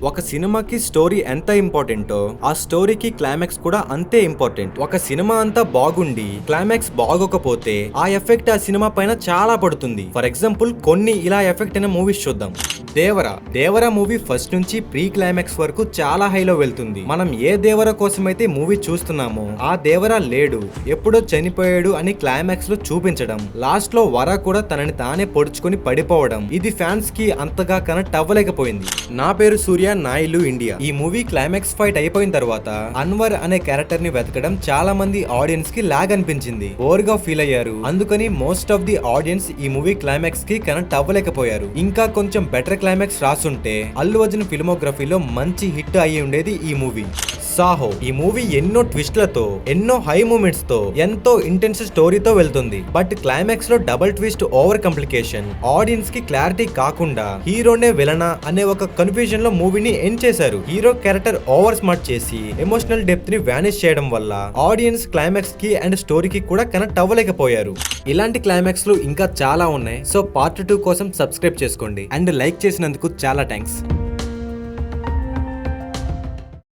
ఒక సినిమాకి స్టోరీ ఎంత ఇంపార్టెంటో ఆ స్టోరీకి క్లైమాక్స్ కూడా అంతే ఇంపార్టెంట్. ఒక సినిమా అంతా బాగుండి క్లైమాక్స్ బాగోకపోతే ఆ ఎఫెక్ట్ ఆ సినిమా పైన చాలా పడుతుంది. ఫర్ ఎగ్జాంపుల్ కొన్ని ఇలా ఎఫెక్ట్ అయిన మూవీస్ చూద్దాం. దేవరా మూవీ ఫస్ట్ నుంచి ప్రీ క్లైమాక్స్ వరకు చాలా హైలో వెళ్తుంది. మనం ఏ దేవరా కోసమైతే మూవీ చూస్తున్నామో ఆ దేవరా లేడు, ఎప్పుడో చనిపోయాడు అని క్లైమాక్స్ లో చూపించడం, లాస్ట్ లో వర కూడా తనని తానే పొడుచుకొని పడిపోవడం, ఇది ఫ్యాన్స్ కి అంతగా కనెక్ట్ అవ్వలేకపోయింది. నా పేరు సూర్య, నా ఇల్లు ఇండియా. ఈ మూవీ క్లైమాక్స్ ఫైట్ అయిపోయిన తర్వాత అన్వర్ అనే క్యారెక్టర్ ని వెతకడం చాలా మంది ఆడియన్స్ కి లాగ్ అనిపించింది, బోర్ గా ఫీల్ అయ్యారు. అందుకని మోస్ట్ ఆఫ్ ది ఆడియన్స్ ఈ మూవీ క్లైమాక్స్ కి కనెక్ట్ అవ్వలేకపోయారు. ఇంకా కొంచెం బెటర్ క్లైమాక్స్ రాసుంటే అల్లు అర్జున్ ఫిల్మోగ్రఫీలో మంచి హిట్ అయ్యి ఉండేది ఈ మూవీ. సాహో ఈ మూవీ ఎన్నో ట్విస్ట్లతో, ఎన్నో హై మూమెంట్స్ తో, ఎంతో ఇంటెన్స్ స్టోరీతో వెళ్తుంది. బట్ క్లైమాక్స్ లో double twist, over complication, audience కి క్లారిటీ కాకుండా హీరోనే విలనా అనే ఒక కన్ఫ్యూజన్ లో మూవీని ఎండ్ చేశారు. హీరో క్యారెక్టర్ ఓవర్ స్మార్ట్ చేసి ఎమోషనల్ డెప్త్ ని వానిష్ చేయడం వల్ల ఆడియన్స్ క్లైమాక్స్ కి అండ్ స్టోరీకి కూడా కనెక్ట్ అవ్వలేకపోయారు. ఇలాంటి క్లైమాక్స్ లు ఇంకా చాలా ఉన్నాయి. సో పార్ట్ 2 కోసం సబ్స్క్రైబ్ చేసుకోండి అండ్ లైక్ చేసినందుకు చాలా థ్యాంక్స్.